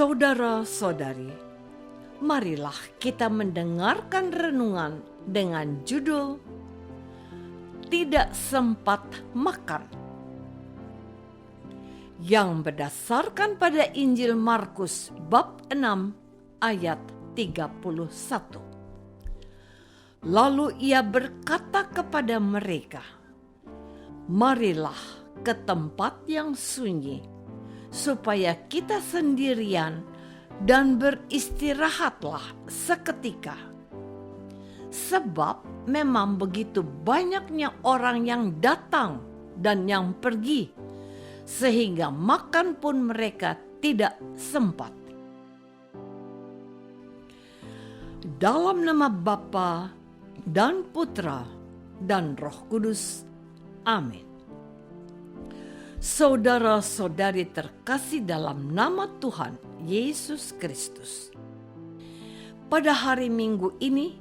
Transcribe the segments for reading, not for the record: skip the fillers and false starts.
Saudara-saudari, marilah kita mendengarkan renungan dengan judul Tidak Sempat Makan, yang berdasarkan pada Injil Markus bab 6 ayat 31. Lalu ia berkata kepada mereka, "Marilah ke tempat yang sunyi, supaya kita sendirian dan beristirahatlah seketika. Sebab memang begitu banyaknya orang yang datang dan yang pergi, sehingga makan pun mereka tidak sempat." Dalam nama Bapa dan Putra dan Roh Kudus. Amin. Saudara-saudari terkasih dalam nama Tuhan Yesus Kristus. Pada hari Minggu ini,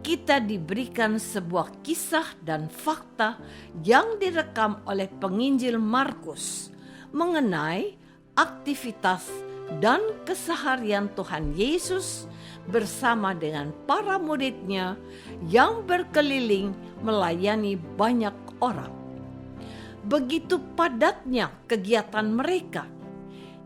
kita diberikan sebuah kisah dan fakta yang direkam oleh penginjil Markus mengenai aktivitas dan keseharian Tuhan Yesus bersama dengan para muridnya yang berkeliling melayani banyak orang. Begitu padatnya kegiatan mereka,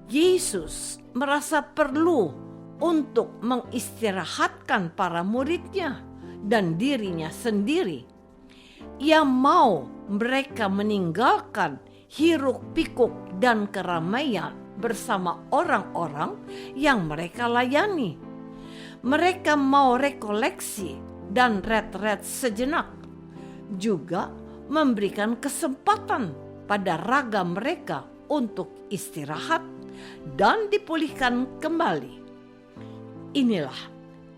Yesus merasa perlu untuk mengistirahatkan para muridnya dan dirinya sendiri. Ia mau mereka meninggalkan hiruk-pikuk dan keramaian bersama orang-orang yang mereka layani. Mereka mau rekoleksi dan retret sejenak, juga memberikan kesempatan pada raga mereka untuk istirahat dan dipulihkan kembali. Inilah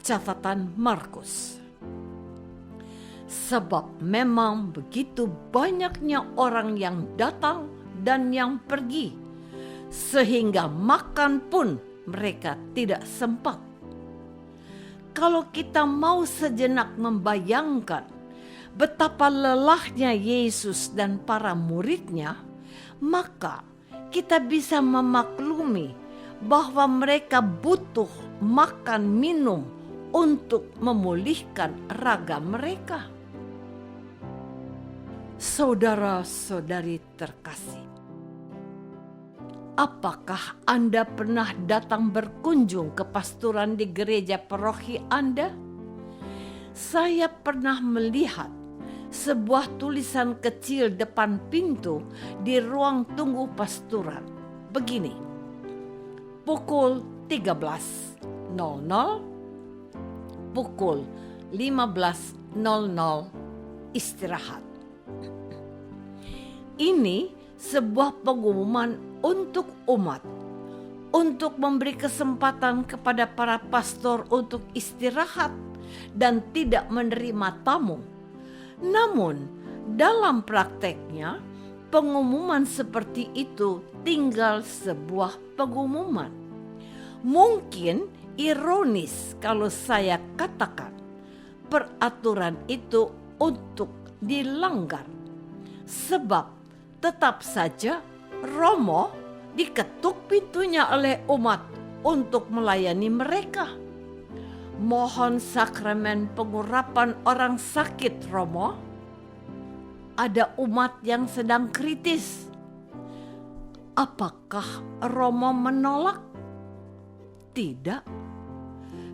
catatan Markus. Sebab memang begitu banyaknya orang yang datang dan yang pergi, sehingga makan pun mereka tidak sempat. Kalau kita mau sejenak membayangkan betapa lelahnya Yesus dan para muridnya, maka kita bisa memaklumi bahwa mereka butuh makan minum untuk memulihkan raga mereka. Saudara-saudari terkasih, apakah Anda pernah datang berkunjung ke pasturan di gereja paroki Anda? Saya pernah melihat sebuah tulisan kecil depan pintu di ruang tunggu pasturan. Begini, pukul 13.00, pukul 15.00 istirahat. Ini sebuah pengumuman untuk umat, untuk memberi kesempatan kepada para pastor untuk istirahat dan tidak menerima tamu. Namun, dalam prakteknya, pengumuman seperti itu tinggal sebuah pengumuman. Mungkin ironis kalau saya katakan peraturan itu untuk dilanggar. Sebab tetap saja Romo diketuk pintunya oleh umat untuk melayani mereka. Mohon sakramen pengurapan orang sakit, Romo. Ada umat yang sedang kritis. Apakah Romo menolak? Tidak.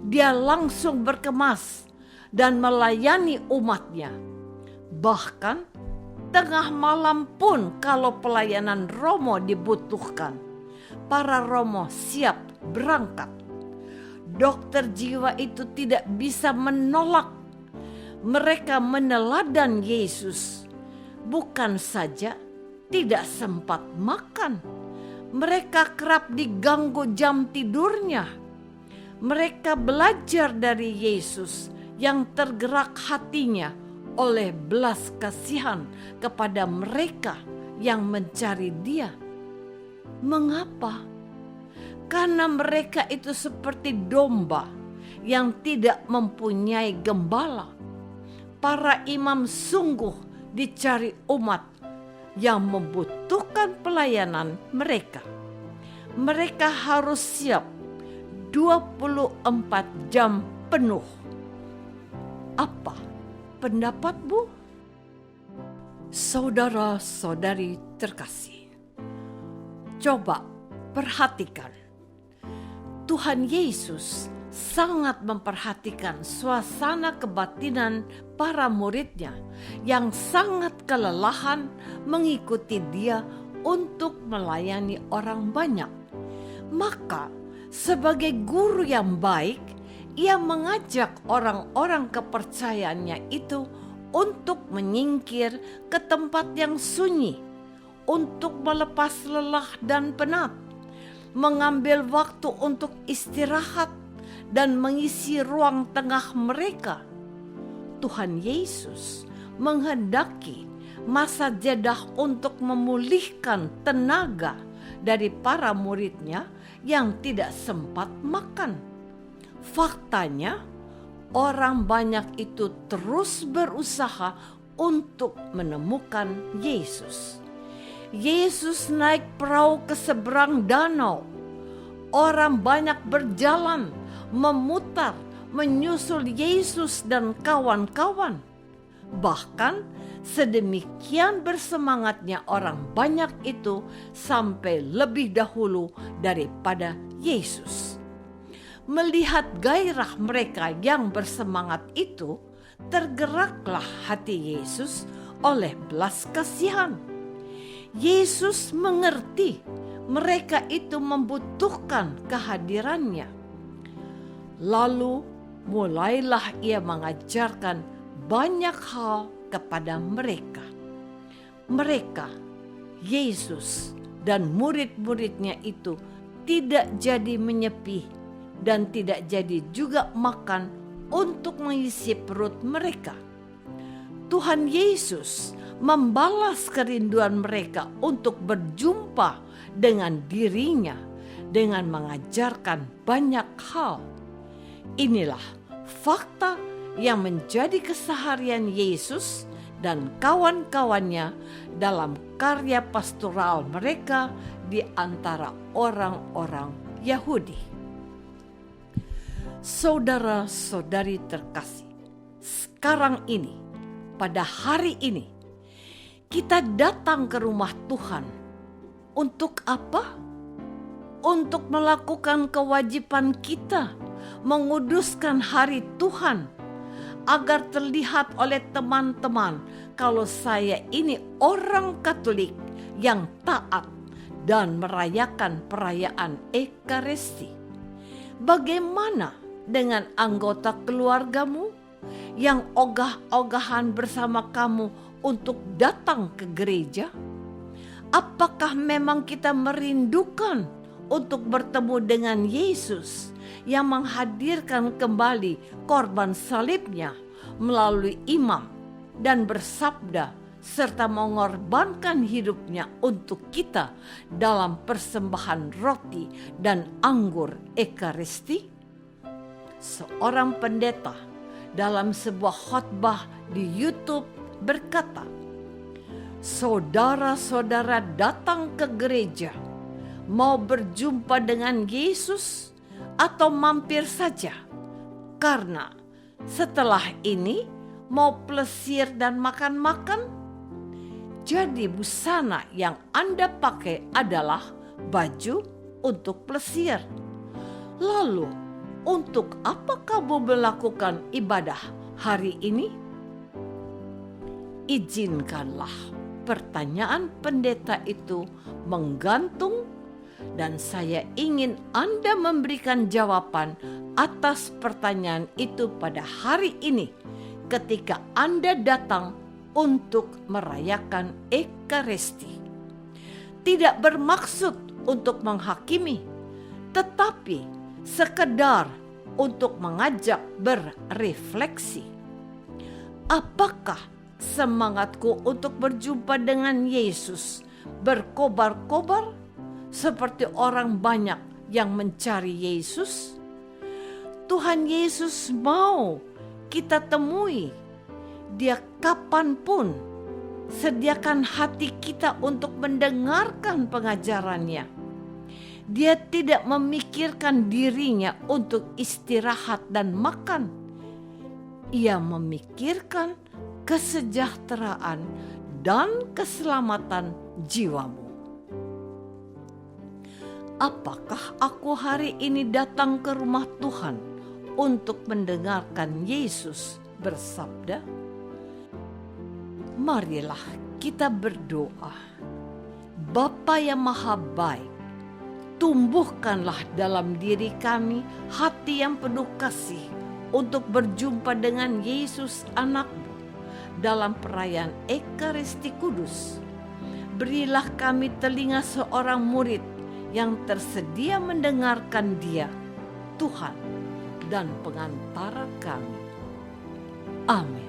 Dia langsung berkemas dan melayani umatnya. Bahkan tengah malam pun kalau pelayanan Romo dibutuhkan, para Romo siap berangkat. Dokter jiwa itu tidak bisa menolak. Mereka meneladan Yesus. Bukan saja tidak sempat makan, mereka kerap diganggu jam tidurnya. Mereka belajar dari Yesus yang tergerak hatinya oleh belas kasihan kepada mereka yang mencari Dia. Mengapa? Karena mereka itu seperti domba yang tidak mempunyai gembala. Para imam sungguh dicari umat yang membutuhkan pelayanan mereka. Mereka harus siap 24 jam penuh. Apa pendapatmu? Saudara-saudari terkasih, coba perhatikan. Tuhan Yesus sangat memperhatikan suasana kebatinan para muridnya yang sangat kelelahan mengikuti Dia untuk melayani orang banyak. Maka sebagai guru yang baik, Ia mengajak orang-orang kepercayaannya itu untuk menyingkir ke tempat yang sunyi, untuk melepas lelah dan penat, mengambil waktu untuk istirahat dan mengisi ruang tengah mereka. Tuhan Yesus menghendaki masa jeda untuk memulihkan tenaga dari para muridnya yang tidak sempat makan. Faktanya, orang banyak itu terus berusaha untuk menemukan Yesus. Yesus naik perahu ke seberang danau. Orang banyak berjalan, memutar, menyusul Yesus dan kawan-kawan. Bahkan sedemikian bersemangatnya orang banyak itu sampai lebih dahulu daripada Yesus. Melihat gairah mereka yang bersemangat itu, tergeraklah hati Yesus oleh belas kasihan. Yesus mengerti mereka itu membutuhkan kehadirannya. Lalu mulailah Ia mengajarkan banyak hal kepada mereka. Mereka, Yesus dan murid-muridnya itu tidak jadi menyepi dan tidak jadi juga makan untuk mengisi perut mereka. Tuhan Yesus membalas kerinduan mereka untuk berjumpa dengan dirinya dengan mengajarkan banyak hal. Inilah fakta yang menjadi keseharian Yesus dan kawan-kawannya dalam karya pastoral mereka di antara orang-orang Yahudi. Saudara-saudari terkasih, sekarang ini, pada hari ini, kita datang ke rumah Tuhan. Untuk apa? Untuk melakukan kewajiban kita, menguduskan hari Tuhan, agar terlihat oleh teman-teman kalau saya ini orang Katolik yang taat dan merayakan perayaan Ekaristi. Bagaimana dengan anggota keluargamu yang ogah-ogahan bersama kamu untuk datang ke gereja? Apakah memang kita merindukan untuk bertemu dengan Yesus yang menghadirkan kembali korban salibnya melalui imam dan bersabda serta mengorbankan hidupnya untuk kita dalam persembahan roti dan anggur Ekaristi? Seorang pendeta dalam sebuah khotbah di YouTube berkata, saudara-saudara datang ke gereja mau berjumpa dengan Yesus atau mampir saja? Karena setelah ini mau plesir dan makan-makan? Jadi busana yang Anda pakai adalah baju untuk plesir. Lalu untuk apa kamu melakukan ibadah hari ini? Izinkanlah pertanyaan pendeta itu menggantung, dan saya ingin Anda memberikan jawaban atas pertanyaan itu pada hari ini ketika Anda datang untuk merayakan Ekaristi. Tidak bermaksud untuk menghakimi, tetapi sekedar untuk mengajak berefleksi. Apakah semangatku untuk berjumpa dengan Yesus berkobar-kobar seperti orang banyak yang mencari Yesus? Tuhan Yesus mau kita temui Dia kapanpun. Sediakan hati kita untuk mendengarkan pengajarannya. Dia tidak memikirkan dirinya untuk istirahat dan makan. Ia memikirkan kesejahteraan dan keselamatan jiwamu. Apakah aku hari ini datang ke rumah Tuhan untuk mendengarkan Yesus bersabda? Marilah kita berdoa. Bapa yang Maha Baik, tumbuhkanlah dalam diri kami hati yang penuh kasih untuk berjumpa dengan Yesus anak-Mu dalam perayaan Ekaristi Kudus. Berilah kami telinga seorang murid yang tersedia mendengarkan Dia, Tuhan dan pengantara kami. Amin.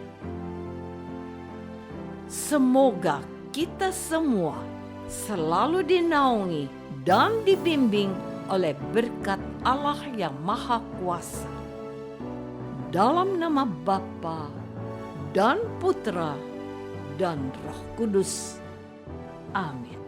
Semoga kita semua selalu dinaungi dan dibimbing oleh berkat Allah yang Maha Kuasa. Dalam nama Bapa dan Putra dan Roh Kudus. Amin.